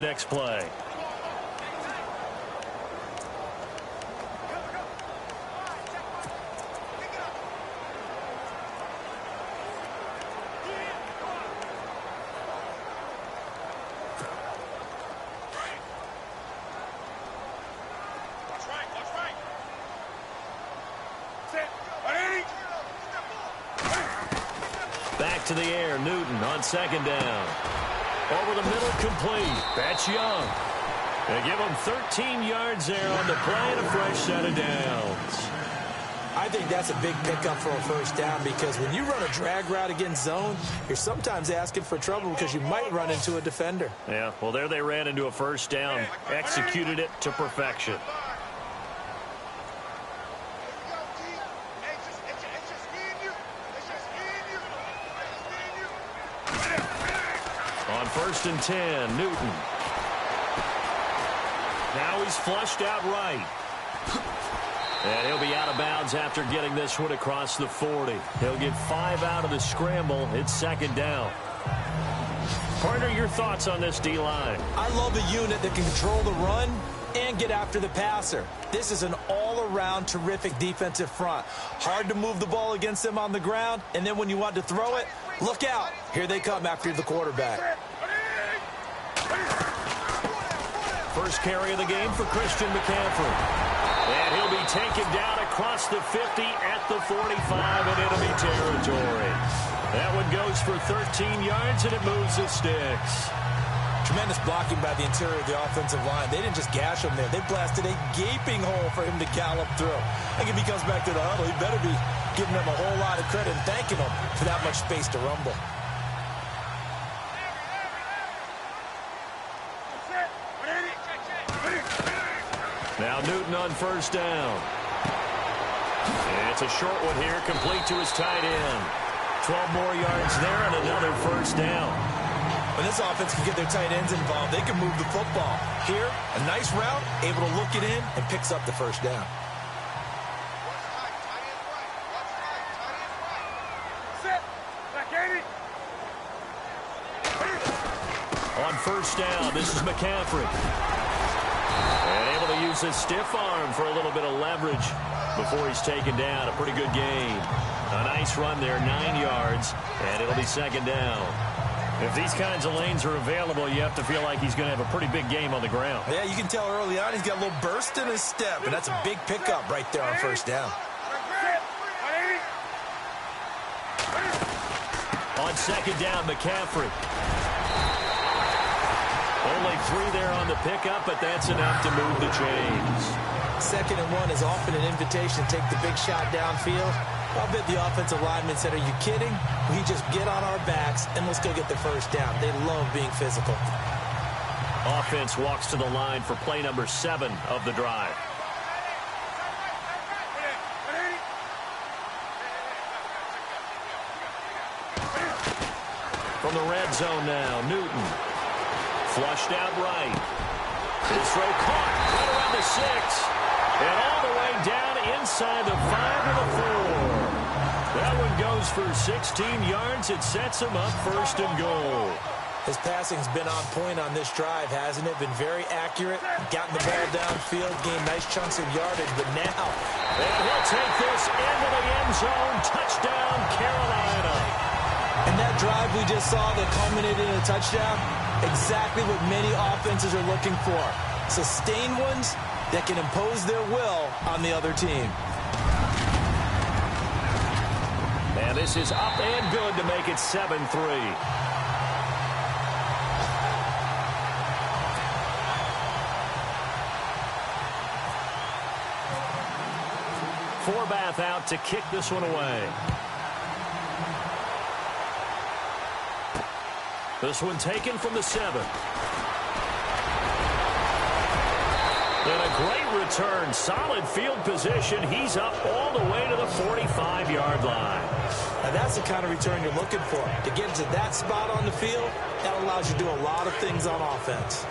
Next play. Back to the air, Newton on second down. Over the middle, complete. That's Young. They give him 13 yards there on the play and a fresh set of downs. I think that's a big pickup for a first down because when you run a drag route against zone, you're sometimes asking for trouble because you might run into a defender. Yeah, well, there they ran into a first down, executed it to perfection. On 1st and 10, Newton. Now he's flushed out right. And he'll be out of bounds after getting this one across the 40. He'll get 5 out of the scramble. It's second down. Partner, your thoughts on this D-line? I love a unit that can control the run and get after the passer. This is an all-around terrific defensive front. Hard to move the ball against them on the ground, and then when you want to throw it, look out. Here they come after the quarterback. First carry of the game for Christian McCaffrey. And he'll be taken down across the 50 at the 45 in enemy territory. That one goes for 13 yards, and it moves the sticks. Tremendous blocking by the interior of the offensive line. They didn't just gash him there. They blasted a gaping hole for him to gallop through. I think if he comes back to the huddle, he better be giving them a whole lot of credit and thanking them for that much space to rumble. Now Newton on first down. And it's a short one here, complete to his tight end. 12 more yards there and another first down. When this offense can get their tight ends involved, they can move the football. Here, a nice route, able to look it in, and picks up the first down. On first down, this is McCaffrey. And able to use his stiff arm for a little bit of leverage before he's taken down. A pretty good game. A nice run there, 9 yards, and it'll be second down. If these kinds of lanes are available, you have to feel like he's going to have a pretty big game on the ground. Yeah, you can tell early on he's got a little burst in his step, and that's a big pickup right there on first down. On second down, McCaffrey. Only 3 there on the pickup, but that's enough to move the chains. 2nd and 1 is often an invitation to take the big shot downfield. I'll bet the offensive lineman said, are you kidding? We just get on our backs and let's go get the first down. They love being physical. Offense walks to the line for play number 7 of the drive. From the red zone now, Newton. Flushed out right. His throw caught right around the 6. And all the way down inside the 5 to the 4. That one goes for 16 yards. It sets him up first and goal. His passing's been on point on this drive, hasn't it? Been very accurate. Gotten the ball downfield, gained nice chunks of yardage. But now, and he'll take this into the end zone. Touchdown, Carolina. And that drive we just saw that culminated in a touchdown, exactly what many offenses are looking for. Sustained ones that can impose their will on the other team. And this is up and good to make it 7-3. Forbath out to kick this one away. This one taken from the 7. And a great return. Solid field position. He's up all the way to the 45-yard line. Now that's the kind of return you're looking for. To get to that spot on the field, that allows you to do a lot of things on offense.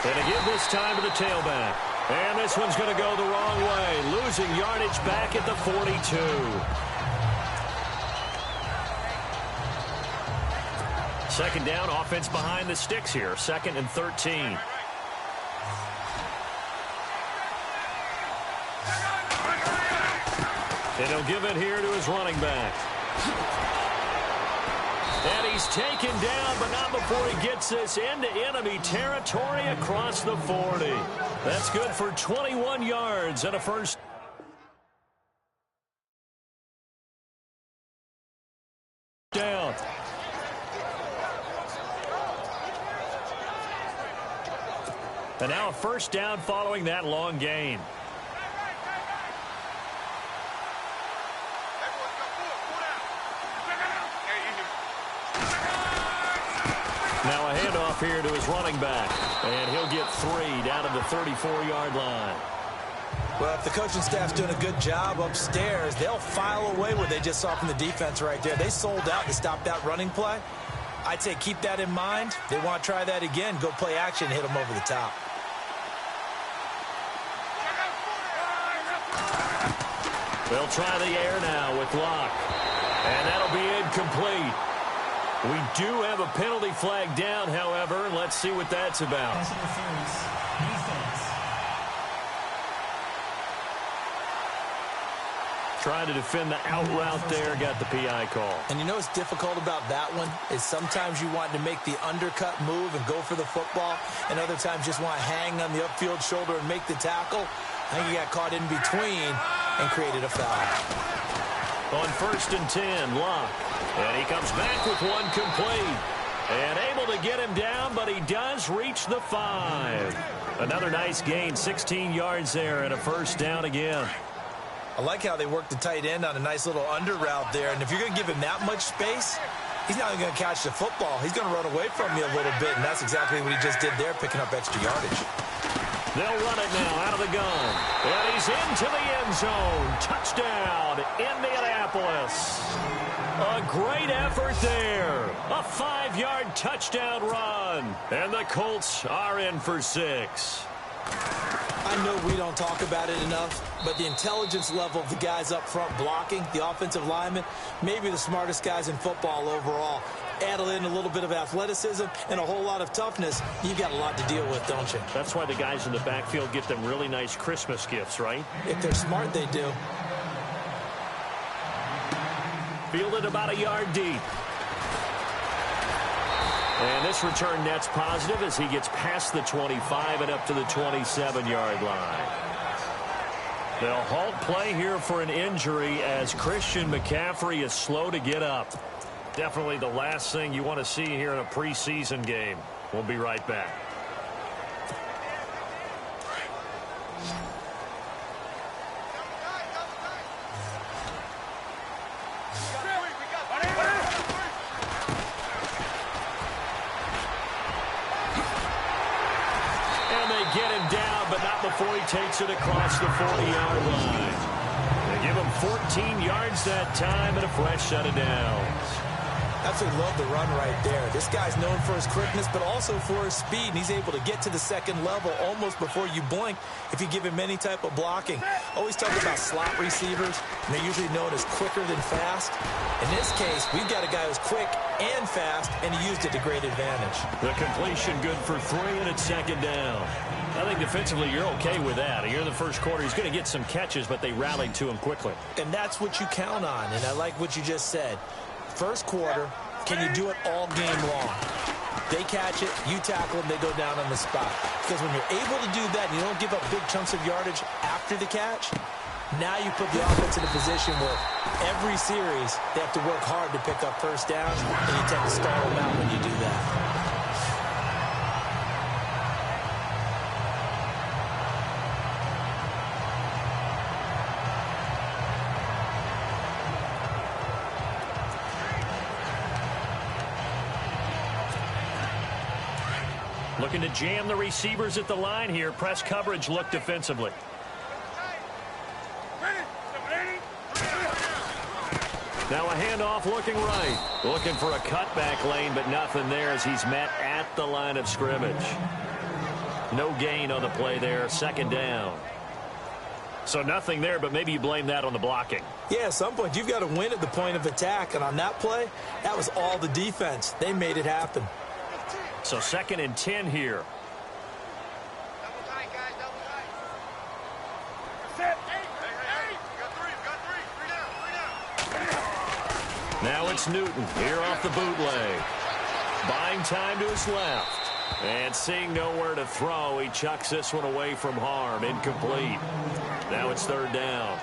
And to give this time to the tailback. And this one's going to go the wrong way, losing yardage back at the 42. Second down, offense behind the sticks here, 2nd and 13. And he'll give it here to his running back. And he's taken down, but not before he gets this into enemy territory across the 40. That's good for 21 yards and a first down. And now a first down following that long gain. Now a handoff here to his running back. And he'll get 3 down to the 34-yard line. Well, if the coaching staff's doing a good job upstairs, they'll file away what they just saw from the defense right there. They sold out to stop that running play. I'd say keep that in mind. They want to try that again. Go play action and hit them over the top. They'll try the air now with Locke. And that'll be incomplete. We do have a penalty flag down, however. Let's see what that's about. Trying to defend the out route there, got the PI call. And you know what's difficult about that one is sometimes you want to make the undercut move and go for the football, and other times just want to hang on the upfield shoulder and make the tackle. I think he got caught in between and created a foul. On 1st and 10, Locke. And he comes back with one complete. And able to get him down, but he does reach the 5. Another nice gain, 16 yards there and a first down again. I like how they work the tight end on a nice little under route there. And if you're going to give him that much space, he's not even going to catch the football. He's going to run away from you a little bit, and that's exactly what he just did there, picking up extra yardage. They'll run it now out of the gun. And he's into the end zone. Touchdown, Indianapolis. A great effort there. A 5-yard touchdown run. And the Colts are in for 6. I know we don't talk about it enough, but the intelligence level of the guys up front blocking, the offensive linemen, maybe the smartest guys in football overall. Add in a little bit of athleticism and a whole lot of toughness, you've got a lot to deal with, don't you? That's why the guys in the backfield get them really nice Christmas gifts, right? If they're smart, they do. Fielded about a yard deep. And this return net's positive as he gets past the 25 and up to the 27-yard line. They'll halt play here for an injury as Christian McCaffrey is slow to get up. Definitely the last thing you want to see here in a preseason game. We'll be right back. Get him down, but not before he takes it across the 40-yard line. They give him 14 yards that time and a fresh set of downs. Absolutely love the run right there. This guy's known for his quickness, but also for his speed, and he's able to get to the second level almost before you blink if you give him any type of blocking. Always talk about slot receivers, and they're usually known as quicker than fast. In this case, we've got a guy who's quick and fast, and he used it to great advantage. The completion good for 3, and it's second down. I think defensively you're okay with that. Here in the first quarter, he's going to get some catches, but they rallied to him quickly. And that's what you count on, and I like what you just said. First quarter, can you do it all game long? They catch it, you tackle them, they go down on the spot. Because when you're able to do that and you don't give up big chunks of yardage after the catch, now you put the offense in a position where every series they have to work hard to pick up first downs, and you tend to stall them out when you do that. Looking to jam the receivers at the line here. Press coverage look defensively. Now a handoff looking right. Looking for a cutback lane, but nothing there as he's met at the line of scrimmage. No gain on the play there, second down. So nothing there, but maybe you blame that on the blocking. Yeah, at some point, you've got to win at the point of attack. And on that play, that was all the defense. They made it happen. So 2nd and 10 here. Double tight, guys, double tight. Hey, got three down. Now it's Newton here off the bootleg. Buying time to his left. And seeing nowhere to throw, he chucks this one away from harm. Incomplete. Now it's 3rd down.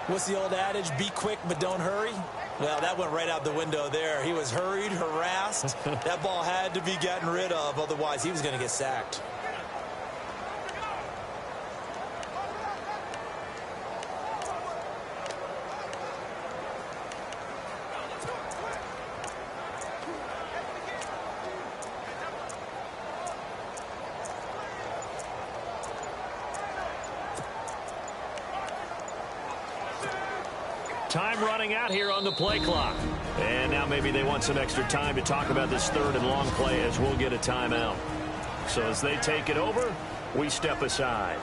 What's the old adage? Be quick, but don't hurry. Well, that went right out the window there. He was hurried, harassed. That ball had to be gotten rid of. Otherwise, he was going to get sacked. Time running out here on the play clock. And now maybe they want some extra time to talk about this 3rd and long play as we'll get a timeout. So as they take it over, we step aside.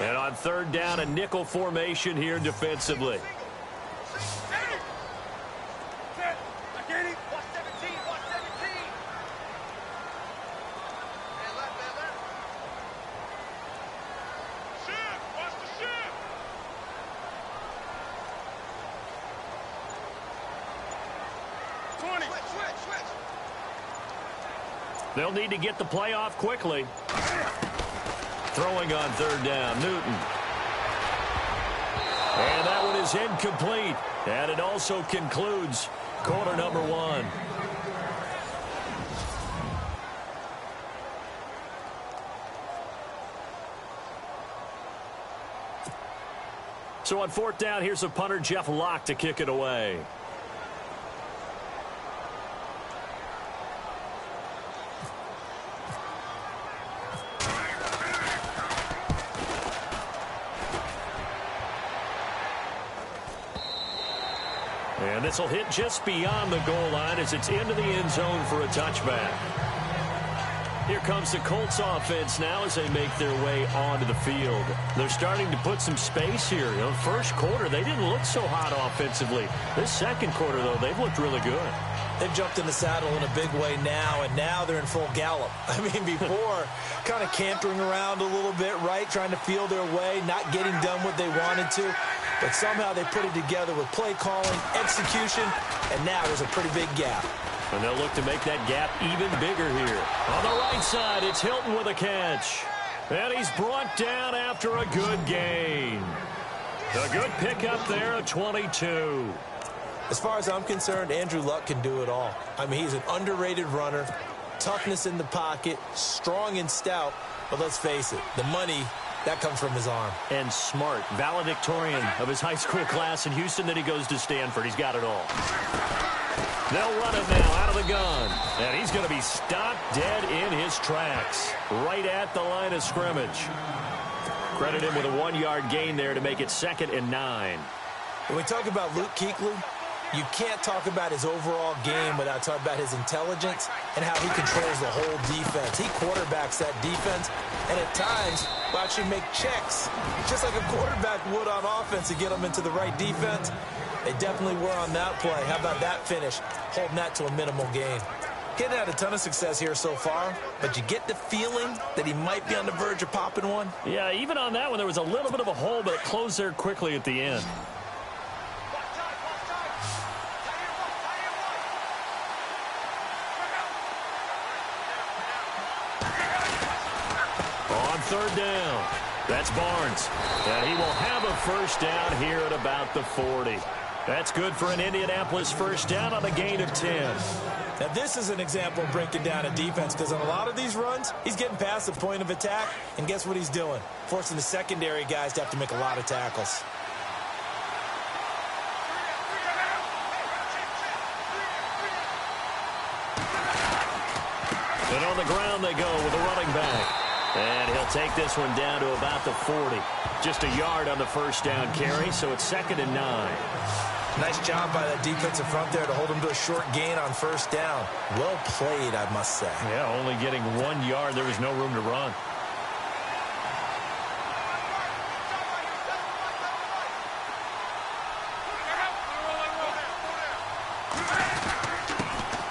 And on 3rd down, a nickel formation here defensively. They'll need to get the play off quickly. Throwing on 3rd down, Newton. And that one is incomplete. And it also concludes quarter number 1. So on 4th down, here's a punter, Jeff Locke, to kick it away. And this will hit just beyond the goal line as it's into the end zone for a touchback. Here comes the Colts offense now as they make their way onto the field. They're starting to put some space here. You know, first quarter, they didn't look so hot offensively. This second quarter, though, they've looked really good. They've jumped in the saddle in a big way now, and now they're in full gallop. I mean, before, kind of cantering around a little bit, right, trying to feel their way, not getting done what they wanted to. But somehow they put it together with play calling, execution, and now there's a pretty big gap. And they'll look to make that gap even bigger here. On the right side, it's Hilton with a catch. And he's brought down after a good gain. A good pickup there at 22. As far as I'm concerned, Andrew Luck can do it all. I mean, he's an underrated runner, toughness in the pocket, strong and stout. But let's face it, the money, that comes from his arm. And smart, valedictorian of his high school class in Houston. Then he goes to Stanford. He's got it all. They'll run it now out of the gun. And he's going to be stopped dead in his tracks, right at the line of scrimmage. Credit him with a 1-yard gain there to make it 2nd and 9. When we talk about Luke Kuechly, you can't talk about his overall game without talking about his intelligence and how he controls the whole defense. He quarterbacks that defense, and at times will actually make checks, just like a quarterback would on offense to get them into the right defense. They definitely were on that play. How about that finish, holding that to a minimal gain? Getting had a ton of success here so far, but you get the feeling that he might be on the verge of popping one. Yeah, even on that one, there was a little bit of a hole, but it closed there quickly at the end. On 3rd down, that's Barnes. And he will have a first down here at about the 40. That's good for an Indianapolis first down on a gain of 10. Now, this is an example of breaking down a defense, because on a lot of these runs, he's getting past the point of attack, and guess what he's doing? Forcing the secondary guys to have to make a lot of tackles. And on the ground they go with a running back. And he'll take this one down to about the 40. Just a yard on the first down carry, so it's 2nd and 9. Nice job by that defensive front there to hold him to a short gain on first down. Well played, I must say. Yeah, only getting 1 yard. There was no room to run.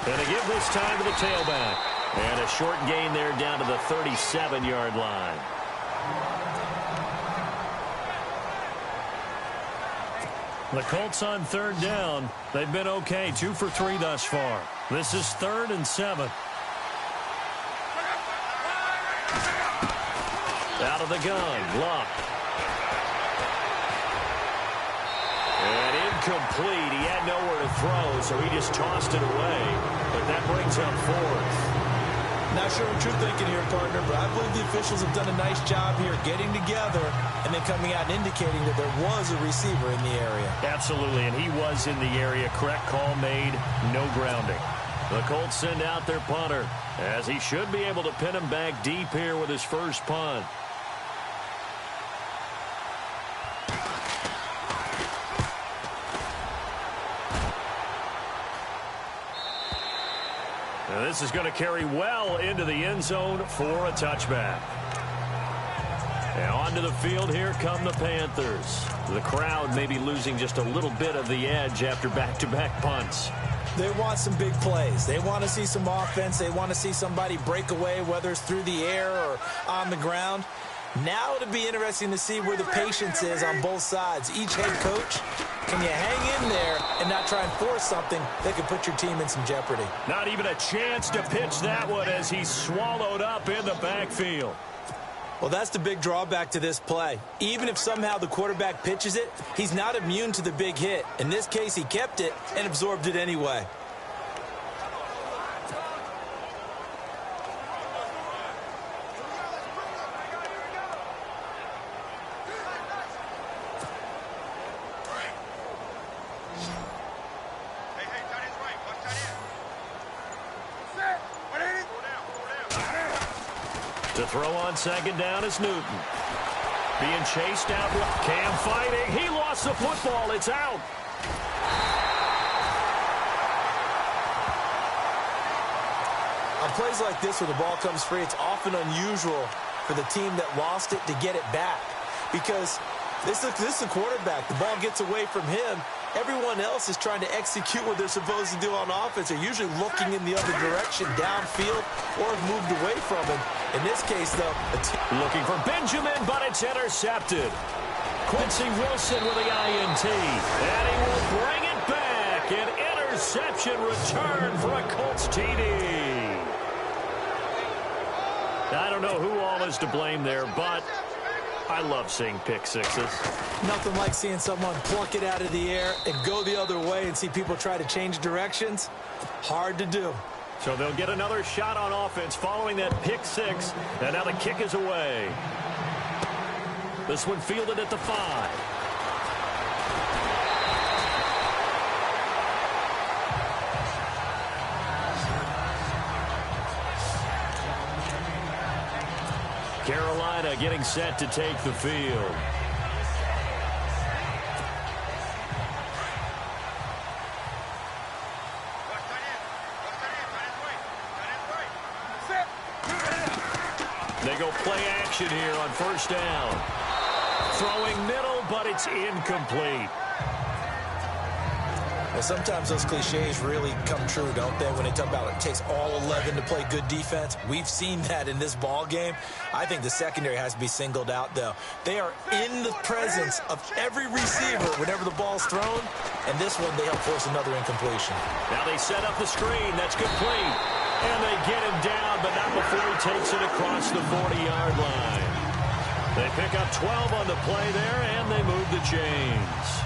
And they give this time to the tailback. And a short gain there down to the 37-yard line. The Colts on 3rd down. They've been okay, 2 for 3 thus far. This is 3rd and 7. Out of the gun, Luck. And incomplete. He had nowhere to throw, so he just tossed it away. But that brings up 4th. Not sure what you're thinking here, partner, but I believe the officials have done a nice job here getting together and then coming out and indicating that there was a receiver in the area. Absolutely, and he was in the area. Correct call made, no grounding. The Colts send out their punter, as he should be able to pin him back deep here with his first punt. And this is going to carry well into the end zone for a touchback. And onto the field, here come the Panthers. The crowd may be losing just a little bit of the edge after back-to-back punts. They want some big plays. They want to see some offense. They want to see somebody break away, whether it's through the air or on the ground. Now it'll be interesting to see where the patience is on both sides. Each head coach, can you hang in there and not try and force something that could put your team in some jeopardy? Not even a chance to pitch that one as he's swallowed up in the backfield. Well, that's the big drawback to this play. Even if somehow the quarterback pitches it, he's not immune to the big hit. In this case, he kept it and absorbed it anyway. To throw on 2nd down is Newton. Being chased out. Cam fighting. He lost the football. It's out. On plays like this where the ball comes free, it's often unusual for the team that lost it to get it back. Because this is the quarterback. The ball gets away from him. Everyone else is trying to execute what they're supposed to do on offense. They're usually looking in the other direction, downfield, or have moved away from him. In this case, though, looking for Benjamin, but it's intercepted. Quincy Wilson with the INT. And he will bring it back. An interception return for a Colts TD. I don't know who all is to blame there, but I love seeing pick sixes. Nothing like seeing someone pluck it out of the air and go the other way and see people try to change directions. Hard to do. So they'll get another shot on offense following that pick six. And now the kick is away. This one fielded at the 5. Carolina getting set to take the field. They go play action here on 1st down. Throwing middle, but it's incomplete. Well, sometimes those cliches really come true, don't they, when they talk about it takes all 11 to play good defense. We've seen that in this ball game. I think the secondary has to be singled out, though. They are in the presence of every receiver whenever the ball's thrown, and this one they help force another incompletion. Now they set up the screen. That's complete. And they get him down, but not before he takes it across the 40-yard line. They pick up 12 on the play there, and they move the chains.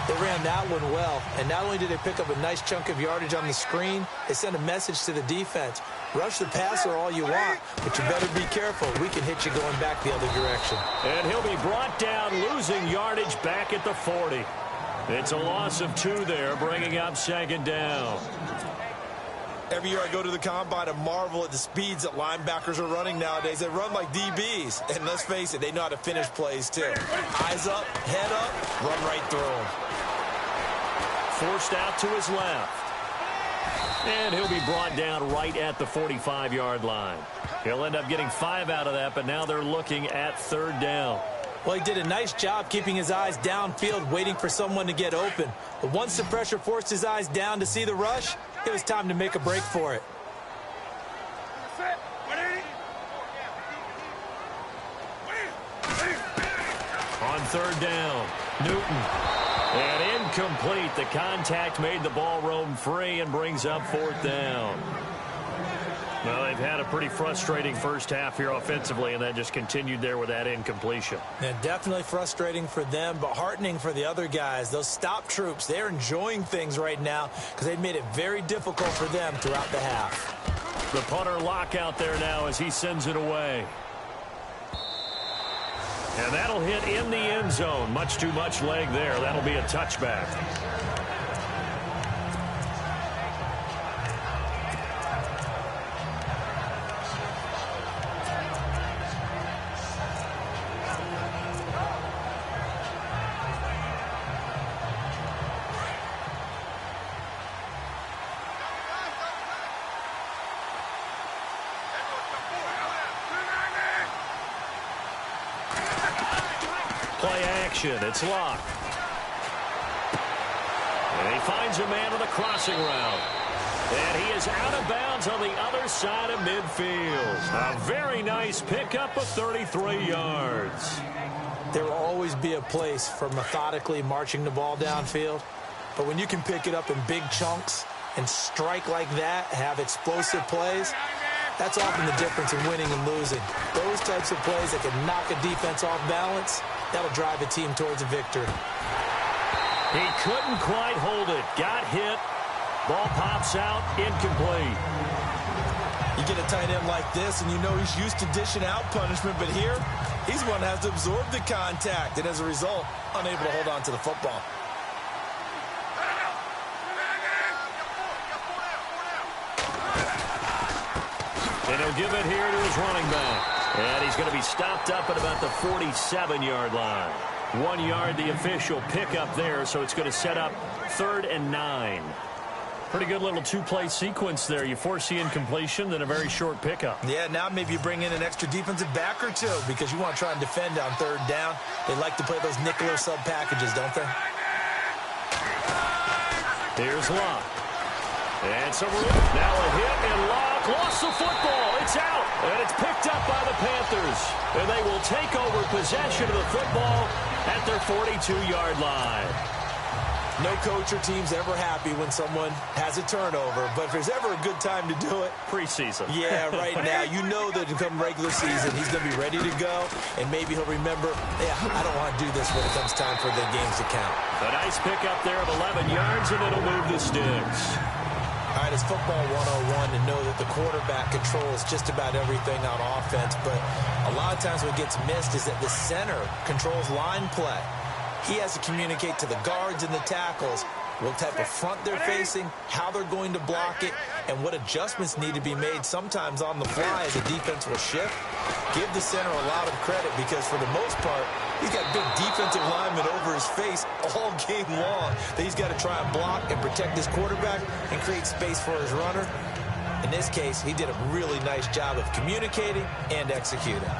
They ran that one well, and not only did they pick up a nice chunk of yardage on the screen, they sent a message to the defense. Rush the passer all you want, but you better be careful. We can hit you going back the other direction. And he'll be brought down, losing yardage back at the 40. It's a loss of 2 there, bringing up 2nd down. Every year I go to the combine and marvel at the speeds that linebackers are running nowadays. They run like DBs. And let's face it, they know how to finish plays too. Eyes up, head up, run right through them. Forced out to his left. And he'll be brought down right at the 45-yard line. He'll end up getting 5 out of that, but now they're looking at 3rd down. Well, he did a nice job keeping his eyes downfield, waiting for someone to get open. But once the pressure forced his eyes down to see the rush, it was time to make a break for it. On 3rd down, Newton. And incomplete. The contact made the ball roam free and brings up 4th down. Well, they've had a pretty frustrating first half here offensively, and that just continued there with that incompletion. Yeah, definitely frustrating for them, but heartening for the other guys. Those stop troops, they're enjoying things right now because they've made it very difficult for them throughout the half. The punter lockout there now as he sends it away. And that'll hit in the end zone. Much too much leg there. That'll be a touchback. Play action. It's locked. And he finds a man on the crossing route. And he is out of bounds on the other side of midfield. A very nice pickup of 33 yards. There will always be a place for methodically marching the ball downfield. But when you can pick it up in big chunks and strike like that, have explosive plays, that's often the difference in winning and losing. Those types of plays that can knock a defense off balance, that'll drive a team towards a victory. He couldn't quite hold it. Got hit. Ball pops out. Incomplete. You get a tight end like this, and you know he's used to dishing out punishment, but here, he's one that has to absorb the contact, and as a result, unable to hold on to the football. And he'll give it here to his running back. And he's going to be stopped up at about the 47-yard line. 1 yard, the official pickup there, so it's going to set up 3rd and 9. Pretty good little two-play sequence there. You force the incompletion, then a very short pickup. Yeah, now maybe you bring in an extra defensive back or two because you want to try and defend on 3rd down. They like to play those nickel or sub packages, don't they? Here's Locke. And so now a hit, and Locke lost the football. It's out, and it's picked up by the Panthers. And they will take over possession of the football at their 42-yard line. No coach or team's ever happy when someone has a turnover, but if there's ever a good time to do it, preseason. Yeah, right now. You know that come regular season, he's going to be ready to go, and maybe he'll remember, yeah, I don't want to do this when it comes time for the games to count. A nice pickup there of 11 yards, and it'll move the sticks. All right, it's football 101 to know that the quarterback controls just about everything on offense, but a lot of times what gets missed is that the center controls line play. He has to communicate to the guards and the tackles what type of front they're facing, how they're going to block it, and what adjustments need to be made sometimes on the fly as a defense will shift. Give the center a lot of credit because for the most part, he's got big defensive linemen over his face all game long that he's got to try and block and protect his quarterback and create space for his runner. In this case, he did a really nice job of communicating and executing.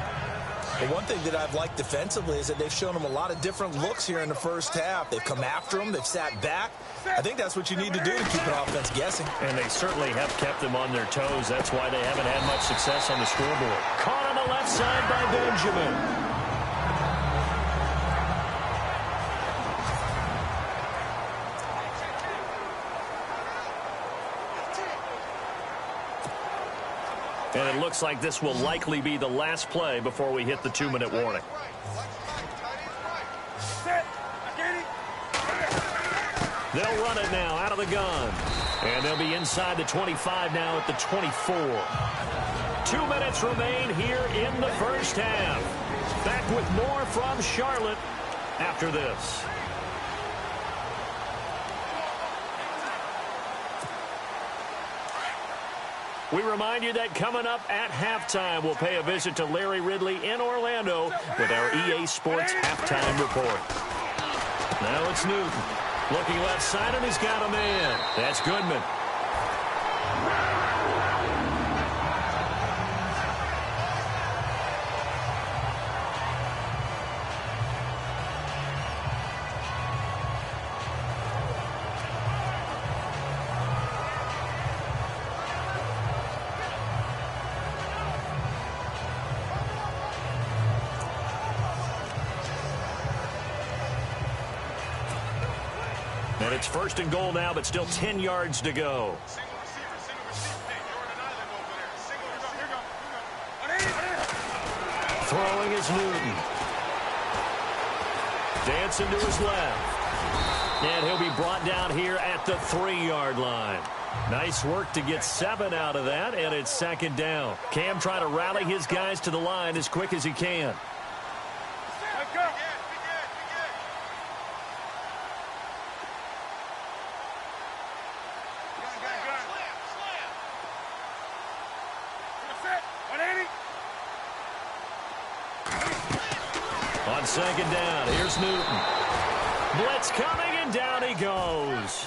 But one thing that I've liked defensively is that they've shown him a lot of different looks here in the first half. They've come after him. They've sat back. I think that's what you need to do to keep an offense guessing. And they certainly have kept them on their toes. That's why they haven't had much success on the scoreboard. Caught on the left side by Benjamin. And it looks like this will likely be the last play before we hit the 2-minute warning. They'll run it now out of the gun. And they'll be inside the 25 now at the 24. 2 minutes remain here in the first half. Back with more from Charlotte after this. We remind you that coming up at halftime, we'll pay a visit to Larry Ridley in Orlando with our EA Sports Halftime Report. Now it's Newton. Looking left side, and he's got a man. That's Goodman. And it's first and goal now, but still 10 yards to go. Throwing is Newton. Dancing to his left. And he'll be brought down here at the 3-yard line. Nice work to get 7 out of that, and it's second down. Cam trying to rally his guys to the line as quick as he can. On second down, here's Newton. Blitz coming, and down he goes.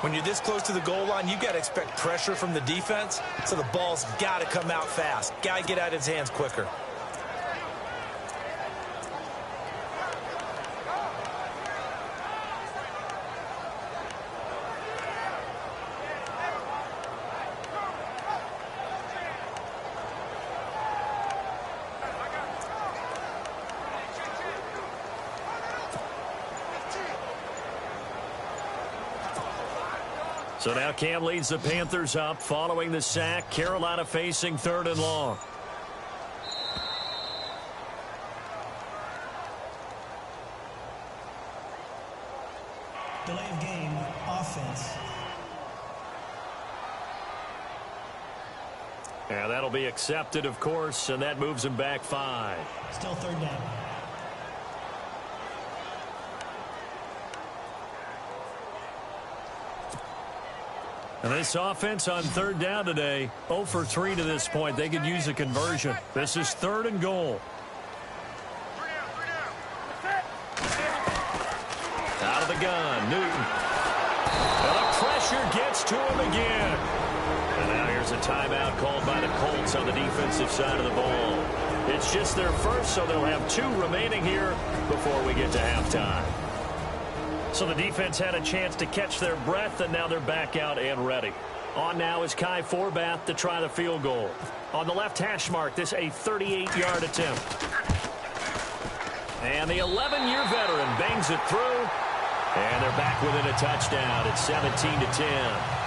When you're this close to the goal line, you got to expect pressure from the defense, so the ball's got to come out fast. Got to get out of his hands quicker. So now Cam leads the Panthers up following the sack. Carolina facing 3rd and long. Delay of game, offense. And that'll be accepted, of course, and that moves him back 5. Still 3rd down. And this offense on 3rd down today, 0 for 3 to this point. They could use a conversion. This is 3rd and goal. Out of the gun, Newton. And the pressure gets to him again. And now here's a timeout called by the Colts on the defensive side of the ball. It's just their first, so they'll have 2 remaining here before we get to halftime. So the defense had a chance to catch their breath, and now they're back out and ready. On now is Kai Forbath to try the field goal. On the left hash mark, this a 38-yard attempt. And the 11-year veteran bangs it through, and they're back within a touchdown at 17-10.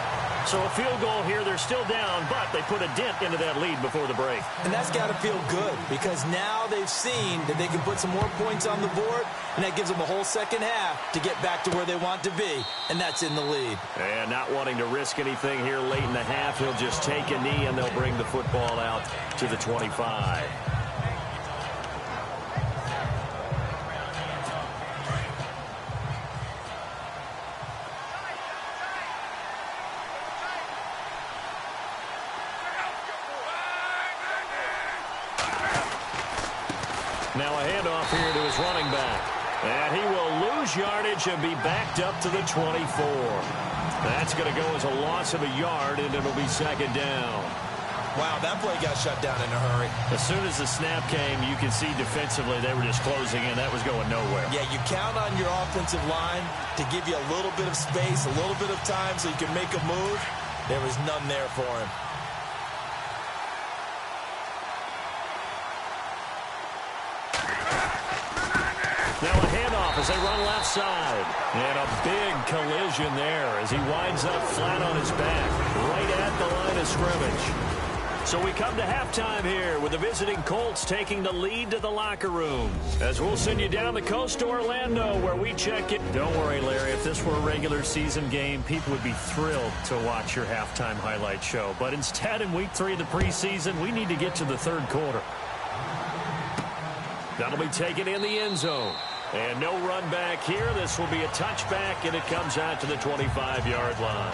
So a field goal here, they're still down, but they put a dent into that lead before the break. And that's got to feel good because now they've seen that they can put some more points on the board, and that gives them a whole second half to get back to where they want to be, and that's in the lead. And not wanting to risk anything here late in the half, he'll just take a knee, and they'll bring the football out to the 25. Now a handoff here to his running back. And he will lose yardage and be backed up to the 24. That's going to go as a loss of a yard, and it'll be second down. Wow, that play got shut down in a hurry. As soon as the snap came, you could see defensively they were just closing in. That was going nowhere. Yeah, you count on your offensive line to give you a little bit of space, a little bit of time so you can make a move. There was none there for him. Now a handoff as they run left side. And a big collision there as he winds up flat on his back right at the line of scrimmage. So we come to halftime here with the visiting Colts taking the lead to the locker room. As we'll send you down the coast to Orlando where we check it. Don't worry, Larry. If this were a regular season game, people would be thrilled to watch your halftime highlight show. But instead, in week 3 of the preseason, we need to get to the third quarter. That'll be taken in the end zone. And no run back here. This will be a touchback, and it comes out to the 25-yard line.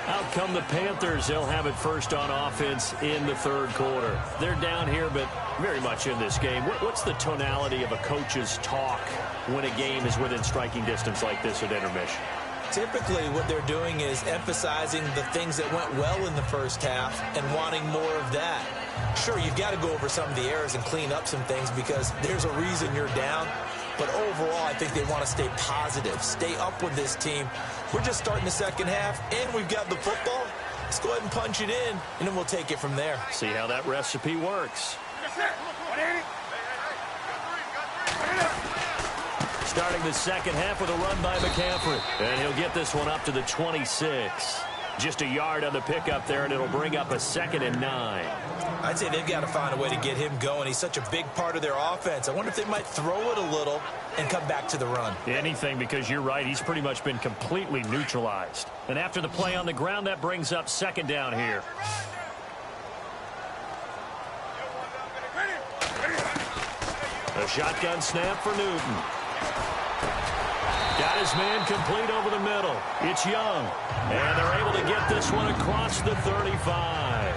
Out come the Panthers. They'll have it first on offense in the third quarter. They're down here, but very much in this game. What's the tonality of a coach's talk when a game is within striking distance like this at intermission? Typically, what they're doing is emphasizing the things that went well in the first half and wanting more of that. Sure, you've got to go over some of the errors and clean up some things because there's a reason you're down. But overall, I think they want to stay positive, stay up with this team. We're just starting the second half, and we've got the football. Let's go ahead and punch it in, and then we'll take it from there. See how that recipe works. Starting the second half with a run by McCaffrey. And he'll get this one up to the 26. Just a yard on the pickup there, and it'll bring up a 2nd and 9. I'd say they've got to find a way to get him going. He's such a big part of their offense. I wonder if they might throw it a little and come back to the run. Anything, because you're right. He's pretty much been completely neutralized. And after the play on the ground, that brings up 2nd down here. A shotgun snap for Newton. Got his man complete over the middle. It's Young. And they're able to get this one across the 35.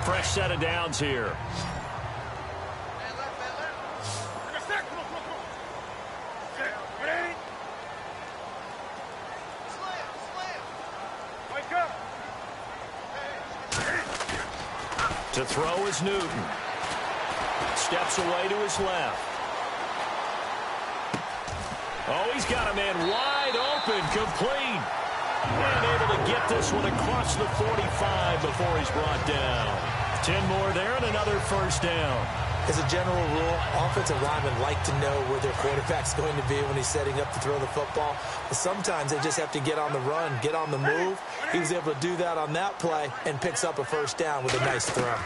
Fresh set of downs here. To throw is Newton. Steps away to his left. Oh, he's got a man wide open, complete. And able to get this one across the 45 before he's brought down. 10 more there and another first down. As a general rule, offensive linemen like to know where their quarterback's going to be when he's setting up to throw the football. But sometimes they just have to get on the run, get on the move. He was able to do that on that play and picks up a first down with a nice throw.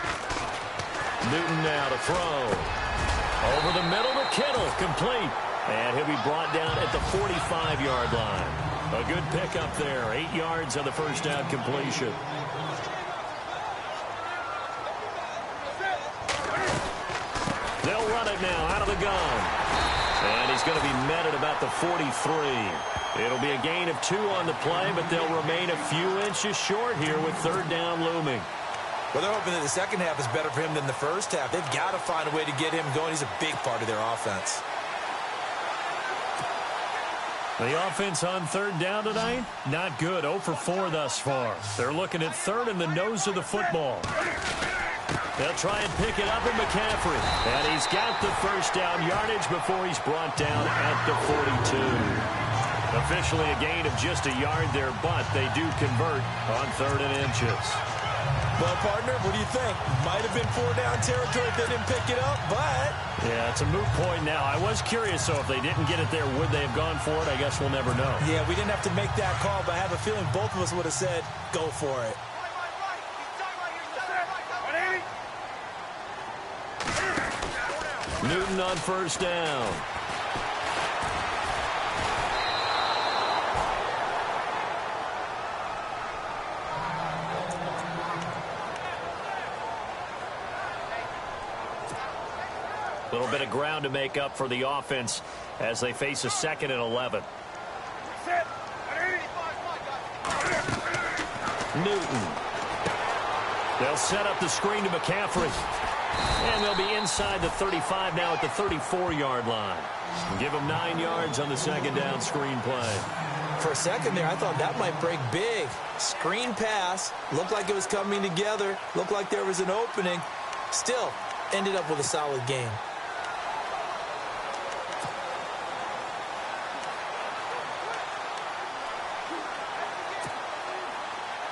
Newton now to throw. Over the middle to Kittle, complete. And he'll be brought down at the 45-yard line. A good pickup there, 8 yards on the first down completion. They'll run it now out of the gun. And he's going to be met at about the 43. It'll be a gain of 2 on the play, but they'll remain a few inches short here with 3rd down looming. Well, they're hoping that the second half is better for him than the first half. They've got to find a way to get him going. He's a big part of their offense. The offense on 3rd down tonight, not good. 0 for 4 thus far. They're looking at 3rd in the nose of the football. They'll try and pick it up with McCaffrey. And he's got the first down yardage before he's brought down at the 42. Officially a gain of just a yard there, but they do convert on 3rd and inches. Well, partner, what do you think? Might have been 4-down territory if they didn't pick it up, but... Yeah, it's a moot point now. I was curious, so if they didn't get it there, would they have gone for it? I guess we'll never know. Yeah, we didn't have to make that call, but I have a feeling both of us would have said, go for it. Newton on first down. A little bit of ground to make up for the offense as they face a 2nd and 11. Newton. They'll set up the screen to McCaffrey. And they'll be inside the 35 now at the 34-yard line. Give them 9 yards on the 2nd down screen play. For a second there, I thought that might break big. Screen pass. Looked like it was coming together. Looked like there was an opening. Still, ended up with a solid game.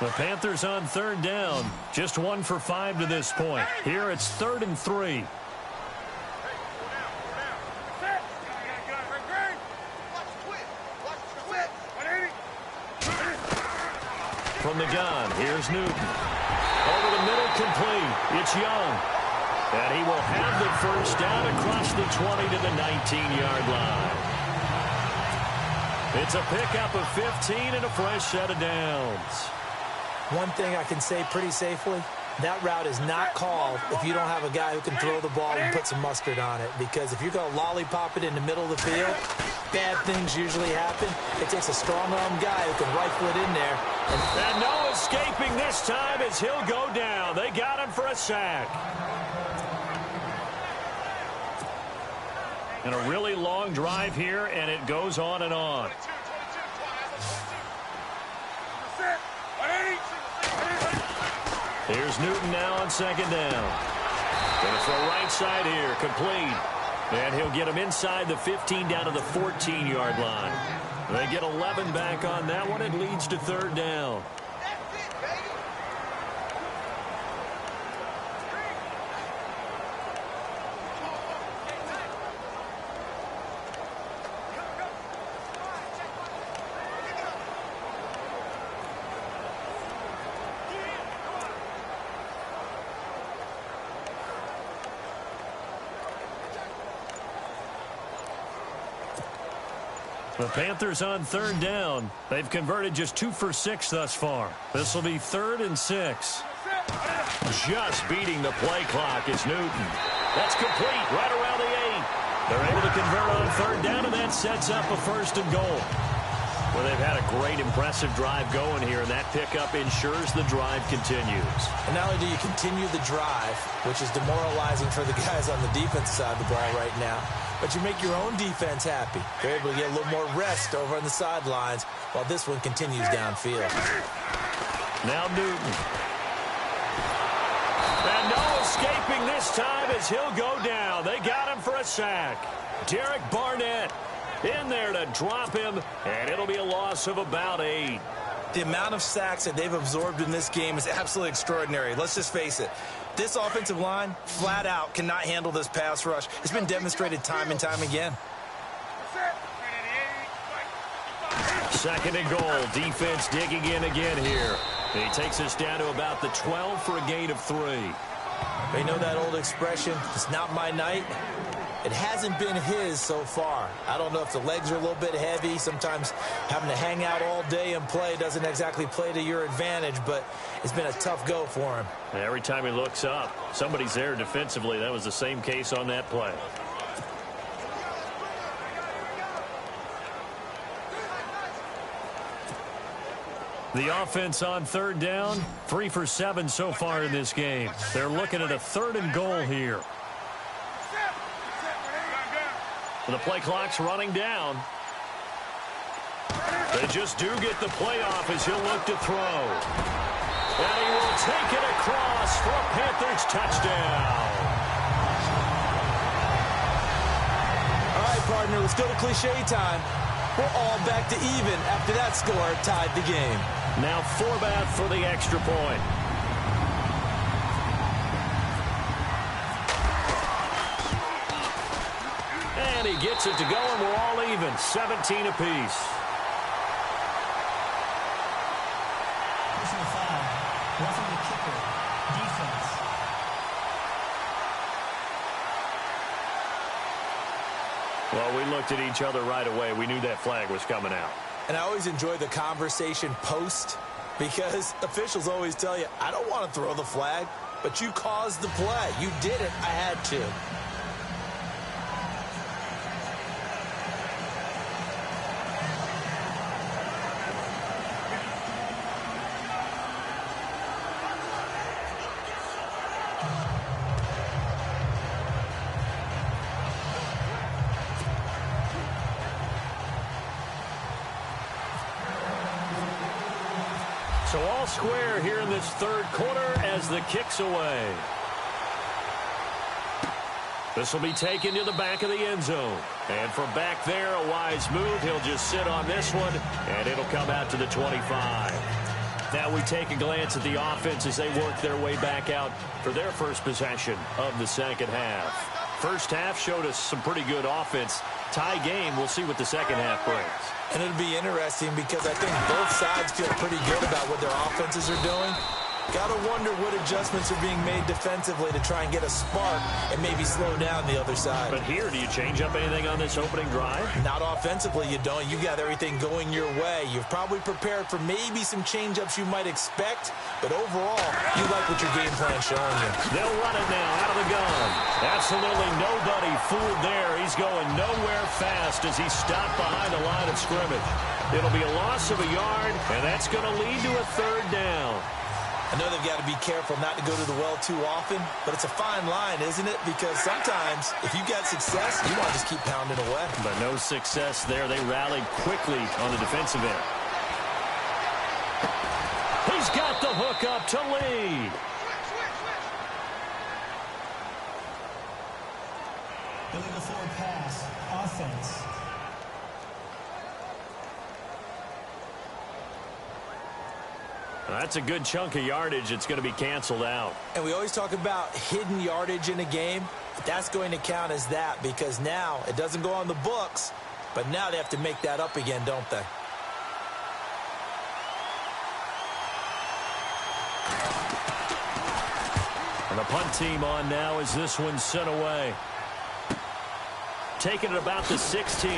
The Panthers on 3rd down. Just 1 for 5 to this point. Here it's 3rd and 3. From the gun, here's Newton. Over the middle, complete. It's Young. And he will have the first down across the 20 to the 19-yard line. It's a pickup of 15 and a fresh set of downs. One thing I can say pretty safely, That route is not called if you don't have a guy who can throw the ball and put some mustard on it. Because if you're going to lollipop it in the middle of the field, bad things usually happen. It takes a strong-arm guy who can rifle it in there. And no escaping this time as he'll go down. They got him for a sack. And a really long drive here, and it goes on and on. Here's Newton now on second down. Going to throw right side here, complete. And he'll get him inside the 15 down to the 14-yard line. They get 11 back on that one. It leads to third down. The Panthers on third down. They've converted just 2 for 6 thus far. This will be 3rd and 6. Just beating the play clock is Newton. That's complete right around the 8. They're able to convert on third down, and that sets up a 1st and goal. Well, they've had a great, impressive drive going here, and that pickup ensures the drive continues. And not only do you continue the drive, which is demoralizing for the guys on the defense side of the ball right now, but you make your own defense happy. They're able to get a little more rest over on the sidelines while this one continues downfield. Now Newton. And no escaping this time as he'll go down. They got him for a sack. Derek Barnett in there to drop him, and it'll be a loss of about 8. The amount of sacks that they've absorbed in this game is absolutely extraordinary. Let's just face it. This offensive line, flat out, cannot handle this pass rush. It's been demonstrated time and time again. 2nd and goal. Defense digging in again here. He takes us down to about the 12 for a gain of 3. They know that old expression, it's not my night. It hasn't been his so far. I don't know if the legs are a little bit heavy. Sometimes having to hang out all day and play doesn't exactly play to your advantage, but it's been a tough go for him. Every time he looks up, somebody's there defensively. That was the same case on that play. The offense on third down, 3 for 7 so far in this game. They're looking at a 3rd and goal here. The play clock's running down. They just do get the play off as he'll look to throw. And he will take it across for a Panthers touchdown. All right, partner, let's go to cliche time. We're all back to even after that score tied the game. Now Forbat for the extra point. And he gets it to go, and we're all even, 17 apiece. Personal foul. Roughing the kicker. Defense. Well, we looked at each other right away. We knew that flag was coming out. And I always enjoy the conversation post because officials always tell you, I don't want to throw the flag, but you caused the play. You did it. I had to. So all square here in this third quarter as the kick's away. This will be taken to the back of the end zone. And from back there, a wise move. He'll just sit on this one, and it'll come out to the 25. Now we take a glance at the offense as they work their way back out for their first possession of the second half. First half showed us some pretty good offense. Tie game, we'll see what the second half brings. And it'll be interesting because I think both sides feel pretty good about what their offenses are doing. Gotta wonder what adjustments are being made defensively to try and get a spark and maybe slow down the other side. But here, do you change up anything on this opening drive? Not offensively, you don't. You got everything going your way. You've probably prepared for maybe some change-ups you might expect, but overall, you like what your game plan's showing you. They'll run it now out of the gun. Absolutely nobody fooled there. He's going nowhere fast as he's stopped behind the line of scrimmage. It'll be a loss of a yard, and that's going to lead to a third down. I know they've got to be careful not to go to the well too often, but it's a fine line, isn't it? Because sometimes, if you got success, you want to just keep pounding away. But no success there. They rallied quickly on the defensive end. He's got the hook up to lead. Illegal forward pass. Offense. That's a good chunk of yardage. It's going to be canceled out. And we always talk about hidden yardage in a game. But that's going to count as that because now it doesn't go on the books, but now they have to make that up again, don't they? And the punt team on now as this one's sent away. Taking it about the 16.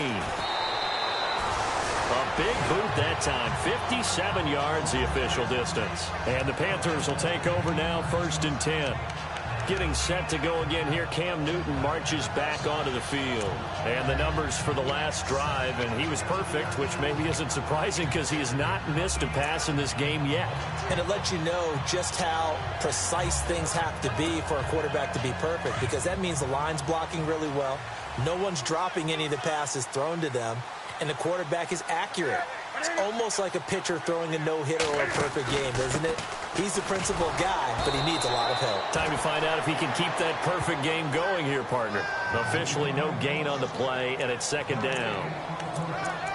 A big boot that time. 57 yards the official distance. And the Panthers will take over now, 1st and 10. Getting set to go again here. Cam Newton marches back onto the field. And the numbers for the last drive, and he was perfect, which maybe isn't surprising because he has not missed a pass in this game yet. And it lets you know just how precise things have to be for a quarterback to be perfect, because that means the line's blocking really well. No one's dropping any of the passes thrown to them, and the quarterback is accurate. It's almost like a pitcher throwing a no-hitter or a perfect game, isn't it? He's the principal guy, but he needs a lot of help. Time to find out if he can keep that perfect game going here, partner. Officially no gain on the play, and it's 2nd down.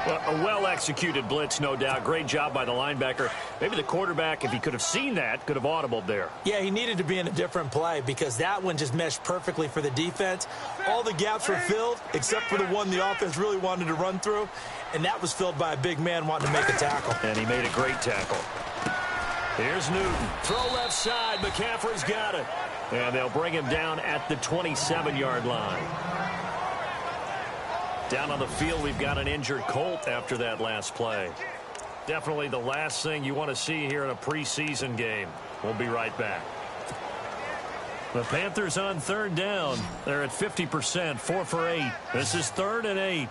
Well, a well-executed blitz, no doubt. Great job by the linebacker. Maybe the quarterback, if he could have seen that, could have audibled there. Yeah, he needed to be in a different play because that one just meshed perfectly for the defense. All the gaps were filled except for the one the offense really wanted to run through, and that was filled by a big man wanting to make a tackle. And he made a great tackle. Here's Newton. Throw left side. McCaffrey's got it. And they'll bring him down at the 27-yard line. Down on the field, we've got an injured Colt after that last play. Definitely the last thing you want to see here in a preseason game. We'll be right back. The Panthers on 3rd down. They're at 50%, 4 for 8. This is 3rd and 8.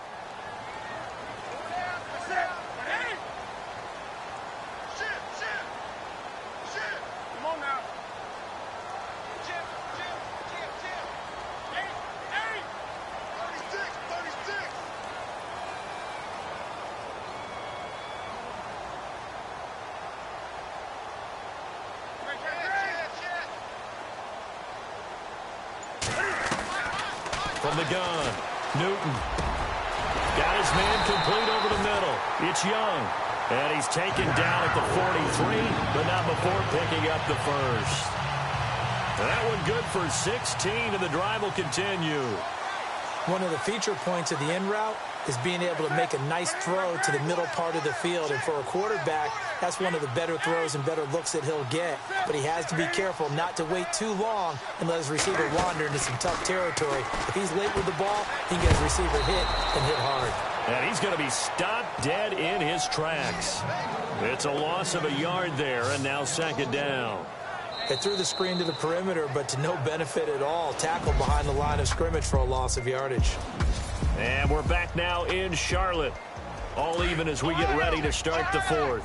From the gun, Newton got his man complete over the middle. It's Young, and he's taken down at the 43, but not before picking up the first. That one good for 16, and the drive will continue. One of the feature points of the in route is being able to make a nice throw to the middle part of the field. And for a quarterback, that's one of the better throws and better looks that he'll get. But he has to be careful not to wait too long and let his receiver wander into some tough territory. If he's late with the ball, he can get his receiver hit and hit hard. And he's going to be stopped dead in his tracks. It's a loss of a yard there, and now 2nd down. They threw the screen to the perimeter, but to no benefit at all. Tackled behind the line of scrimmage for a loss of yardage. And we're back now in Charlotte. All even as we get ready to start the 4th.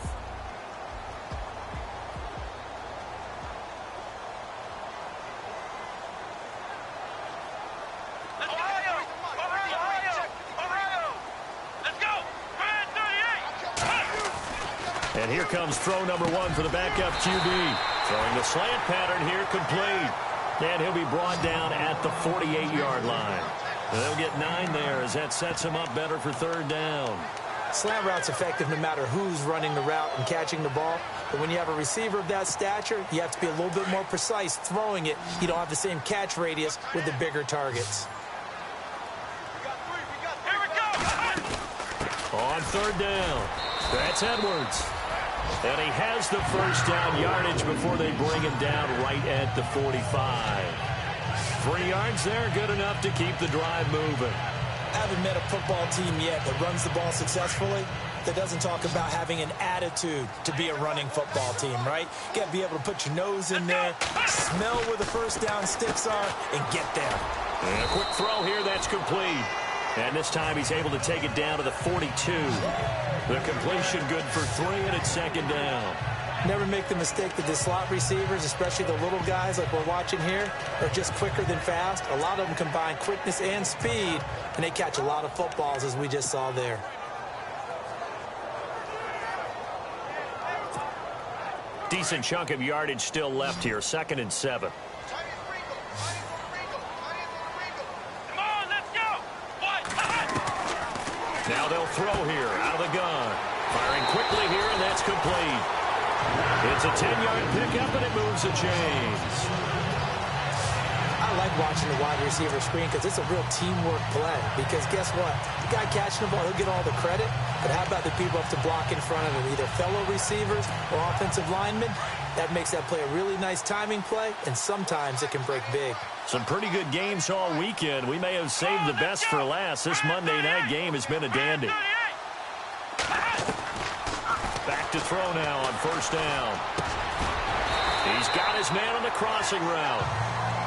And here comes throw number 1 for the backup QB. Throwing the slant pattern here, complete. And he'll be brought down at the 48-yard line. And they'll get 9 there as that sets him up better for 3rd down. Slant route's effective no matter who's running the route and catching the ball. But when you have a receiver of that stature, you have to be a little bit more precise throwing it. You don't have the same catch radius with the bigger targets. On 3rd down, that's Edwards. And he has the first down yardage before they bring him down right at the 45. 3 yards there, good enough to keep the drive moving. I haven't met a football team yet that runs the ball successfully that doesn't talk about having an attitude to be a running football team, right? You got to be able to put your nose in there, smell where the first down sticks are, and get there. And a quick throw here, that's complete. And this time he's able to take it down to the 42. The completion good for 3, and it's second down. Never make the mistake that the slot receivers, especially the little guys like we're watching here, are just quicker than fast. A lot of them combine quickness and speed, and they catch a lot of footballs, as we just saw there. Decent chunk of yardage still left here, 2nd and 7. Now they'll throw here, out of the gun. Firing quickly here, and that's complete. It's a 10-yard pickup, and it moves the chains. I like watching the wide receiver screen because it's a real teamwork play. Because guess what? The guy catching the ball, he'll get all the credit. But how about the people up to block in front of him, either fellow receivers or offensive linemen? That makes that play a really nice timing play, and sometimes it can break big. Some pretty good games all weekend. We may have saved the best for last. This Monday night game has been a dandy. Back to throw now on first down. He's got his man on the crossing route.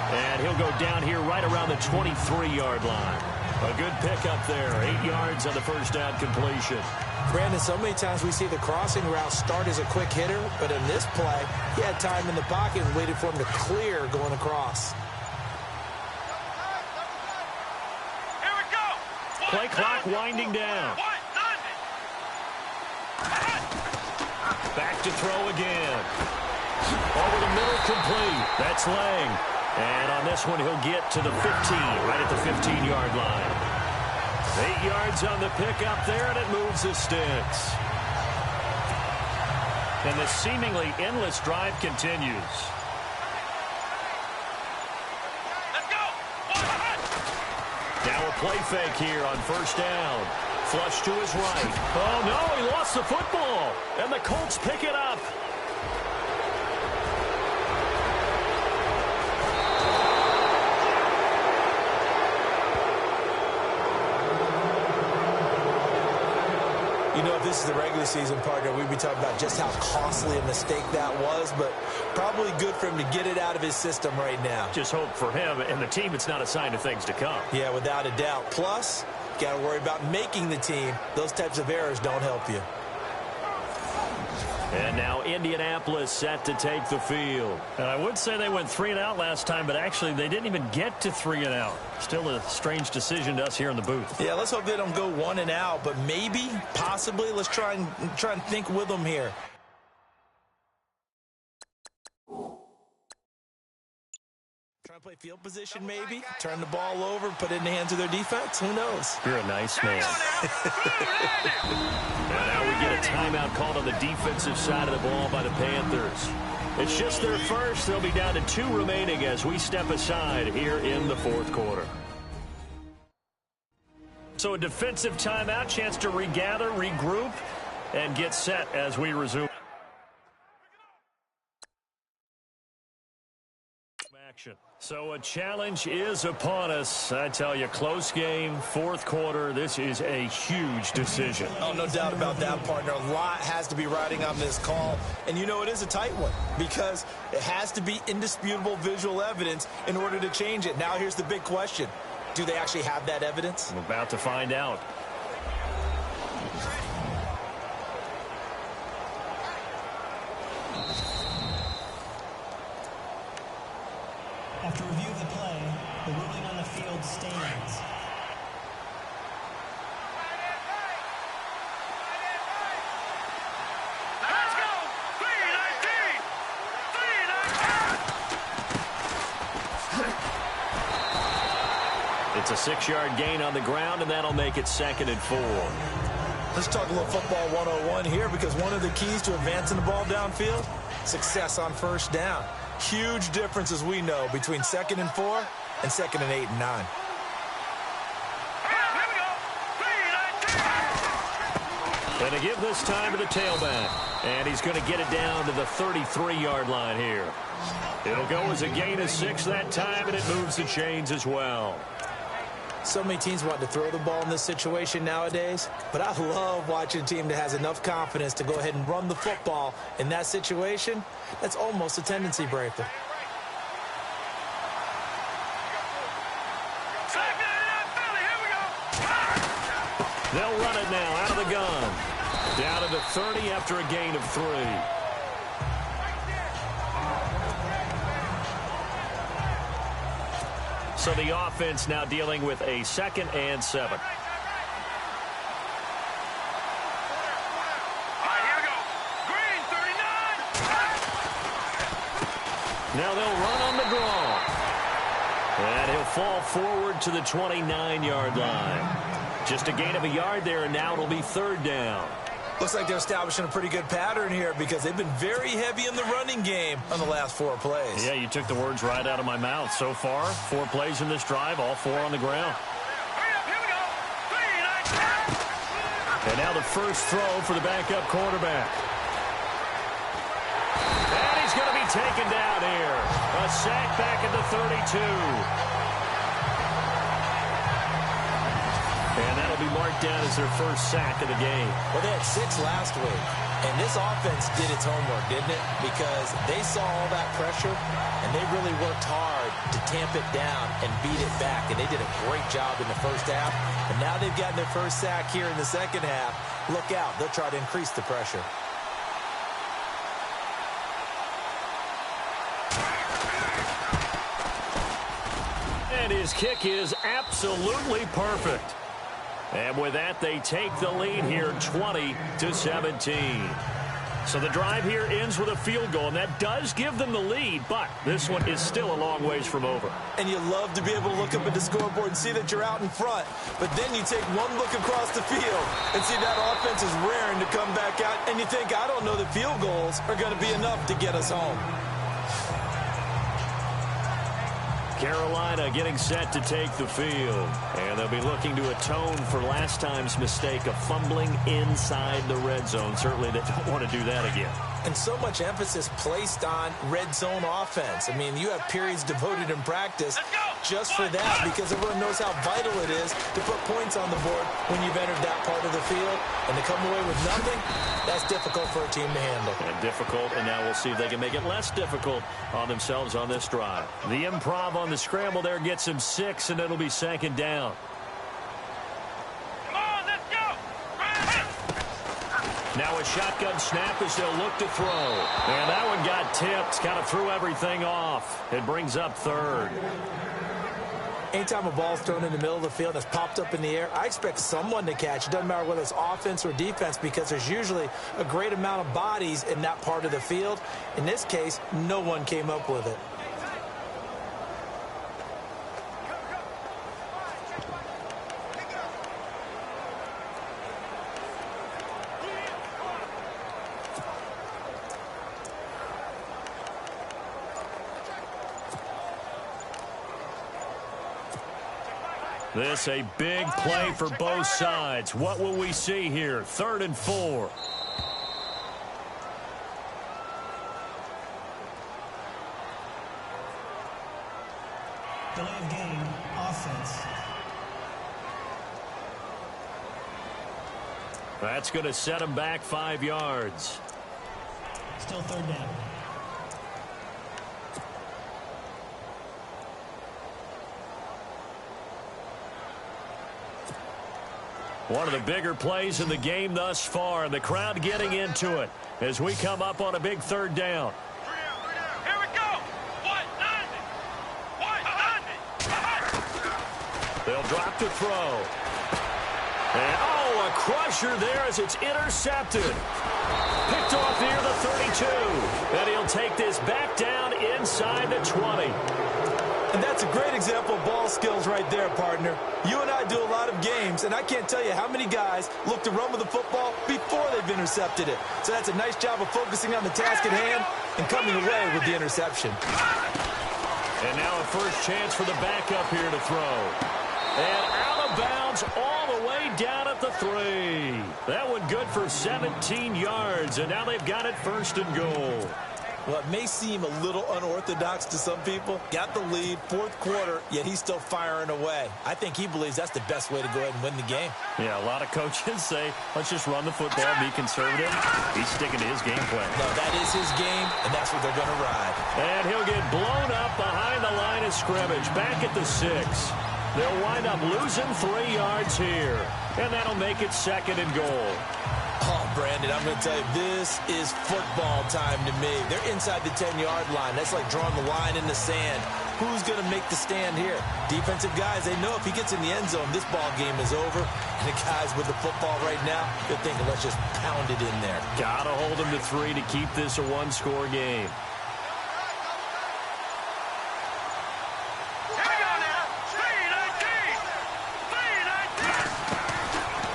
And he'll go down here right around the 23-yard line. A good pickup there. 8 yards on the first down completion. Brandon, so many times we see the crossing route start as a quick hitter, but in this play, he had time in the pocket and waited for him to clear going across. Here we go. Play clock winding down. Back to throw again. Over the middle, complete. That's Lang. And on this one, he'll get to the 15, right at the 15-yard line. 8 yards on the pickup there, and it moves the sticks. And the seemingly endless drive continues. Let's go. Now a play fake here on first down. Flush to his right. Oh, no, he lost the football. And the Colts pick it up. You know, if this is the regular season, partner, we'd be talking about just how costly a mistake that was, but probably good for him to get it out of his system right now. Just hope for him and the team it's not a sign of things to come. Yeah, without a doubt. Plus, got to worry about making the team. Those types of errors don't help you. And now Indianapolis set to take the field. And I would say they went 3 and out last time, but actually they didn't even get to 3 and out. Still a strange decision to us here in the booth. Yeah, let's hope they don't go 1 and out, but maybe, possibly, let's try and think with them here. Try to play field position maybe, turn the ball over, put it in the hands of their defense. Who knows? You're a nice man. And now we get a timeout called on the defensive side of the ball by the Panthers. It's just their first. They'll be down to 2 remaining as we step aside here in the 4th quarter. So a defensive timeout, chance to regather, regroup, and get set as we resume action. So a challenge is upon us. I tell you, close game, 4th quarter. This is a huge decision. Oh, no doubt about that, partner. A lot has to be riding on this call. And you know it is a tight one because it has to be indisputable visual evidence in order to change it. Now here's the big question. Do they actually have that evidence? I'm about to find out. After review of the play, the ruling on the field stands. Let's go. 319. 319. It's a 6-yard gain on the ground, and that'll make it 2nd and 4. Let's talk a little football 101 here because one of the keys to advancing the ball downfield, success on first down. Huge difference, as we know, between 2nd and 4 and 2nd and 8 and 9. Here we go. 319. And they give this time to the tailback. And he's going to get it down to the 33-yard line here. It'll go as a gain of 6 that time, and it moves the chains as well. So many teams want to throw the ball in this situation nowadays, but I love watching a team that has enough confidence to go ahead and run the football in that situation. That's almost a tendency breaker. They'll run it now out of the gun. Down to the 30 after a gain of 3. So the offense now dealing with a 2nd and 7. All right, here we go. Green, 39. Now they'll run on the draw. And he'll fall forward to the 29-yard line. Just a gain of a yard there, and now it'll be 3rd down. Looks like they're establishing a pretty good pattern here because they've been very heavy in the running game on the last 4 plays. Yeah, you took the words right out of my mouth. So far, 4 plays in this drive, all 4 on the ground. Hurry up, here we go. 3, 9, 10. And now the first throw for the backup quarterback. And he's going to be taken down here. A sack back at the 32. And that'll be marked down as their first sack of the game. Well, they had 6 last week, and this offense did its homework, didn't it? Because they saw all that pressure, and they really worked hard to tamp it down and beat it back, and they did a great job in the first half. And now they've gotten their first sack here in the second half. Look out. They'll try to increase the pressure. And his kick is absolutely perfect. And with that, they take the lead here 20-17. So the drive here ends with a field goal, and that does give them the lead, but this one is still a long ways from over. And you love to be able to look up at the scoreboard and see that you're out in front. But then you take one look across the field and see that offense is raring to come back out, and you think, I don't know that field goals are going to be enough to get us home. Carolina getting set to take the field. And they'll be looking to atone for last time's mistake of fumbling inside the red zone. Certainly they don't want to do that again. And so much emphasis placed on red zone offense. I mean, you have periods devoted in practice just for that because everyone knows how vital it is to put points on the board when you've entered that part of the field. And to come away with nothing, that's difficult for a team to handle. And difficult, and now we'll see if they can make it less difficult on themselves on this drive. The improv on the scramble there gets him 6, and it'll be 2nd down. Come on, let's go. Now a shotgun snap as they'll look to throw. And that one got tipped, kind of threw everything off. It brings up 3rd. Anytime a ball's thrown in the middle of the field that's popped up in the air, I expect someone to catch. It doesn't matter whether it's offense or defense because there's usually a great amount of bodies in that part of the field. In this case, no one came up with it. This a big play for both sides. What will we see here? 3rd and 4. Delay of game, offense. That's going to set him back 5 yards. Still 3rd down. One of the bigger plays in the game thus far, and the crowd getting into it as we come up on a big 3rd down. Here we go. 190. They'll drop to throw. And, a crusher there as it's intercepted. Picked off near the 32. And he'll take this back down inside the 20. And that's a great example of ball skills right there, partner. You and I do a lot of games, and I can't tell you how many guys look to run with the football before they've intercepted it. So that's a nice job of focusing on the task at hand and coming away with the interception. And now a first chance for the backup here to throw. And out of bounds all the away down at the 3. That one good for 17 yards, and now they've got it 1st and goal. Well, it may seem a little unorthodox to some people. Got the lead, 4th quarter, yet he's still firing away. I think he believes that's the best way to go ahead and win the game. Yeah, a lot of coaches say, let's just run the football, be conservative. He's sticking to his game plan. No, that is his game, and that's what they're going to ride. And he'll get blown up behind the line of scrimmage, back at the 6. They'll wind up losing 3 yards here, and that'll make it 2nd and goal. Oh, Brandon, I'm going to tell you, this is football time to me. They're inside the 10-yard line. That's like drawing the line in the sand. Who's going to make the stand here? Defensive guys, they know if he gets in the end zone, this ball game is over. And the guys with the football right now, they're thinking, let's just pound it in there. Got to hold him to 3 to keep this a one-score game.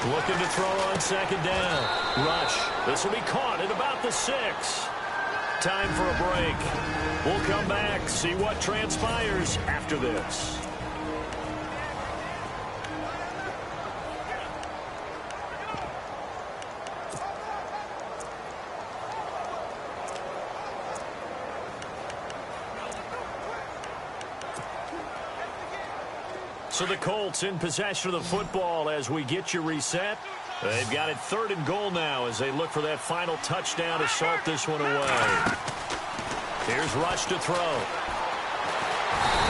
Looking to throw on 2nd down. Rush. This will be caught at about the 6. Time for a break. We'll come back, see what transpires after this. So the Colts in possession of the football as we get you reset. They've got it 3rd and goal now as they look for that final touchdown to salt this one away. Here's Rush to throw.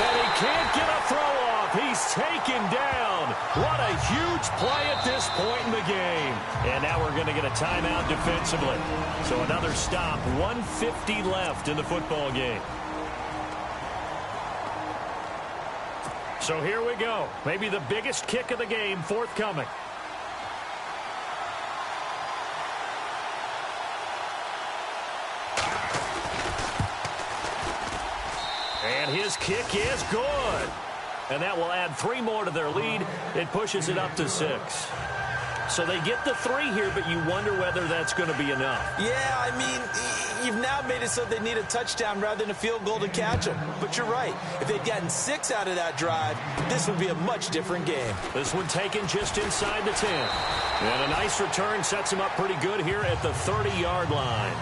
And he can't get a throw off. He's taken down. What a huge play at this point in the game. And now we're going to get a timeout defensively. So another stop. 1:50 left in the football game. So here we go. Maybe the biggest kick of the game forthcoming. And his kick is good. And that will add 3 more to their lead. It pushes it up to 6. So they get the 3 here, but you wonder whether that's going to be enough. Yeah, I mean, you've now made it so they need a touchdown rather than a field goal to catch them. But you're right. If they'd gotten 6 out of that drive, this would be a much different game. This one taken just inside the 10. And a nice return sets him up pretty good here at the 30-yard line.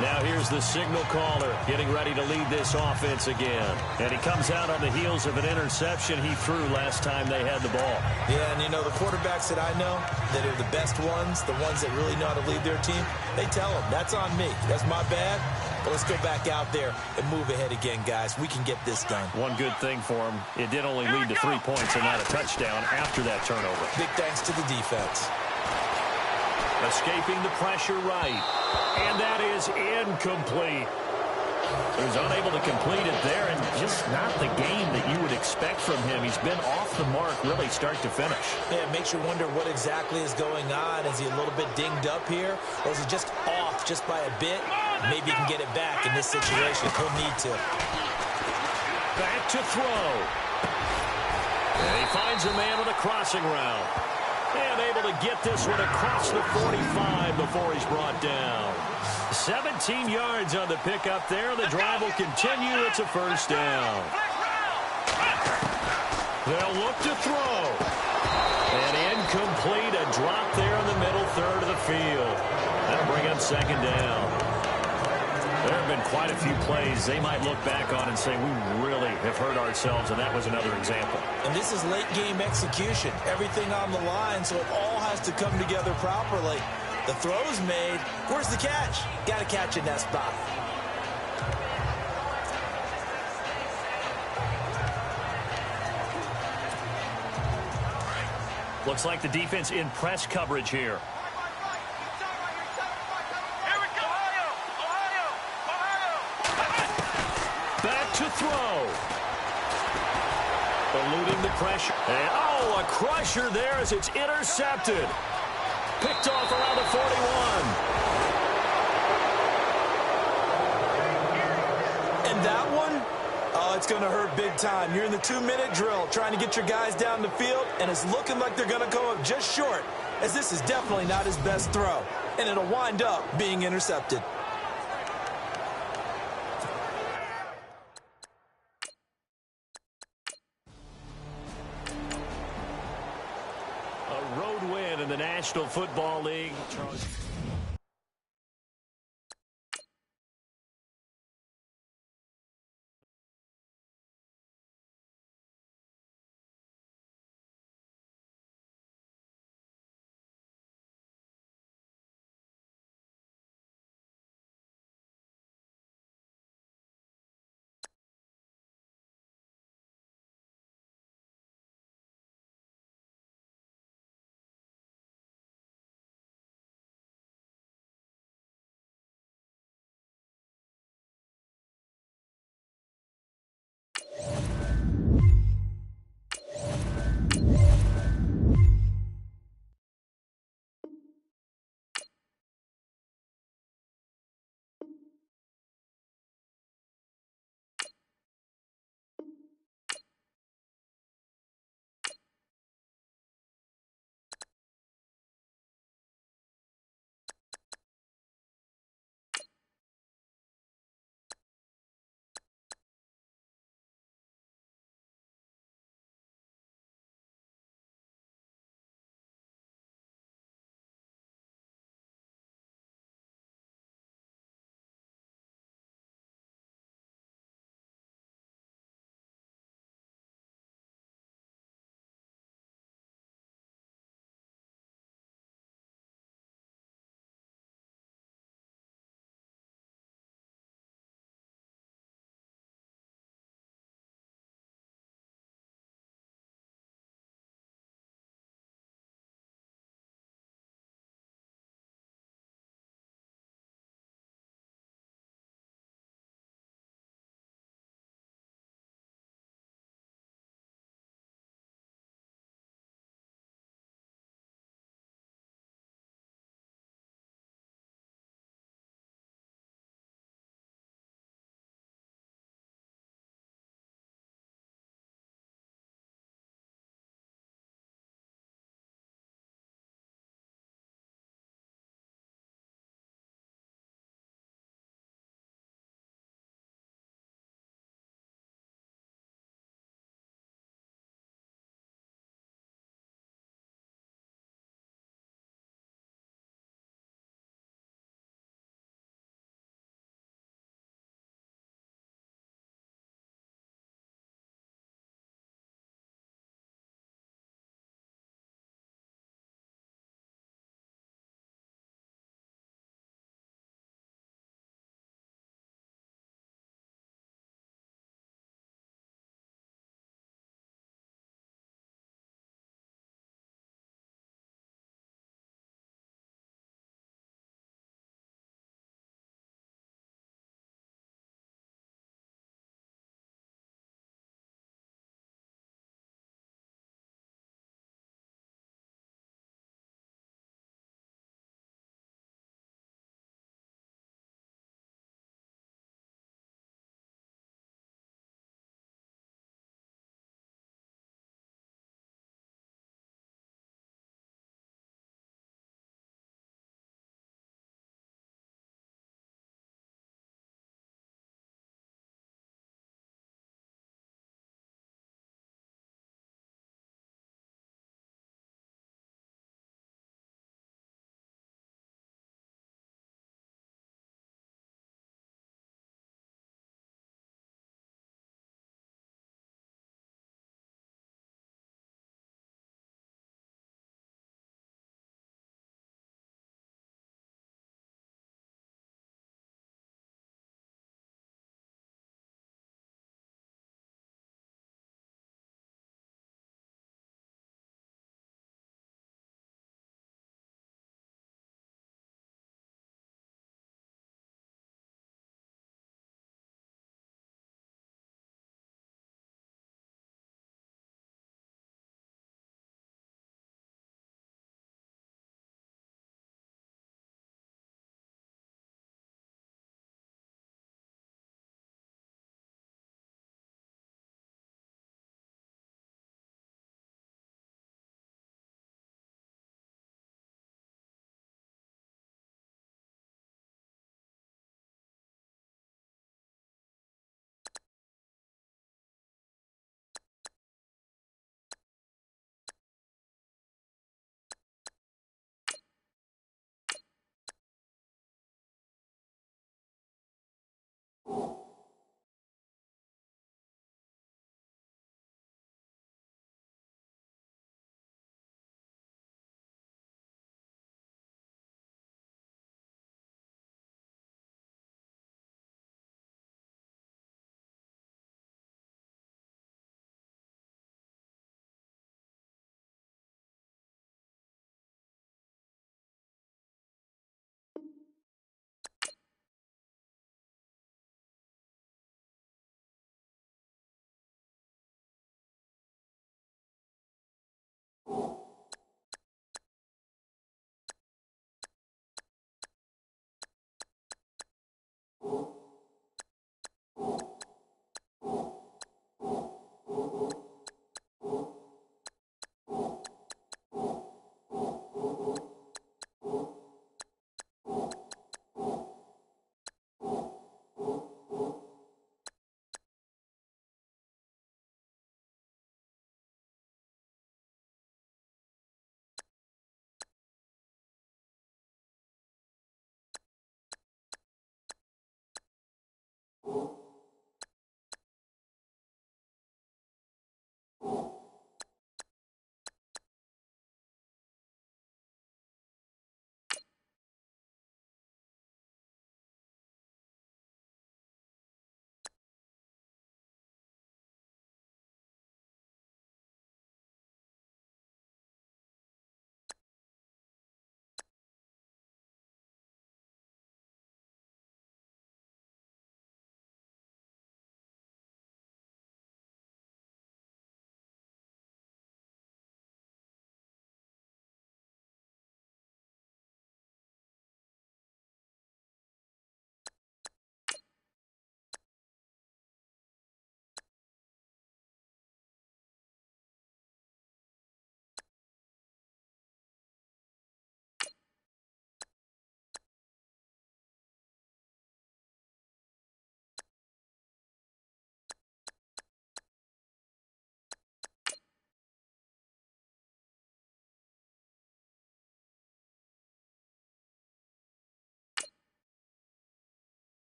Now here's the signal caller getting ready to lead this offense again. And he comes out on the heels of an interception he threw last time they had the ball. Yeah, and you know, the quarterbacks that I know that are the best ones, the ones that really know how to lead their team, they tell them, that's on me. That's my bad. But let's go back out there and move ahead again, guys. We can get this done. One good thing for him, it did only lead to 3 points and not a touchdown after that turnover. Big thanks to the defense. Escaping the pressure right. And that is incomplete. He was unable to complete it there, and just not the game that you would expect from him. He's been off the mark really start to finish. Yeah, it makes you wonder what exactly is going on. Is he a little bit dinged up here, or is he just off just by a bit? Maybe he can get it back in this situation. He'll need to. Back to throw. And he finds a man with a crossing route. And able to get this one across the 45 before he's brought down. 17 yards on the pickup there. The drive will continue. It's a 1st down. They'll look to throw. And incomplete. A drop there in the middle 3rd of the field. That'll bring up 2nd down. There have been quite a few plays they might look back on and say, we really have hurt ourselves, and that was another example. And this is late game execution. Everything on the line, so it all has to come together properly. The throw's made. Where's the catch? Got to catch in that spot. Looks like the defense in press coverage here. To throw. Eluding the pressure. And, oh, a crusher there as it's intercepted. Picked off around the 41. And that one, oh, it's going to hurt big time. You're in the 2-minute drill trying to get your guys down the field, and it's looking like they're going to go up just short, as this is definitely not his best throw. And it'll wind up being intercepted. the National Football League. Charles.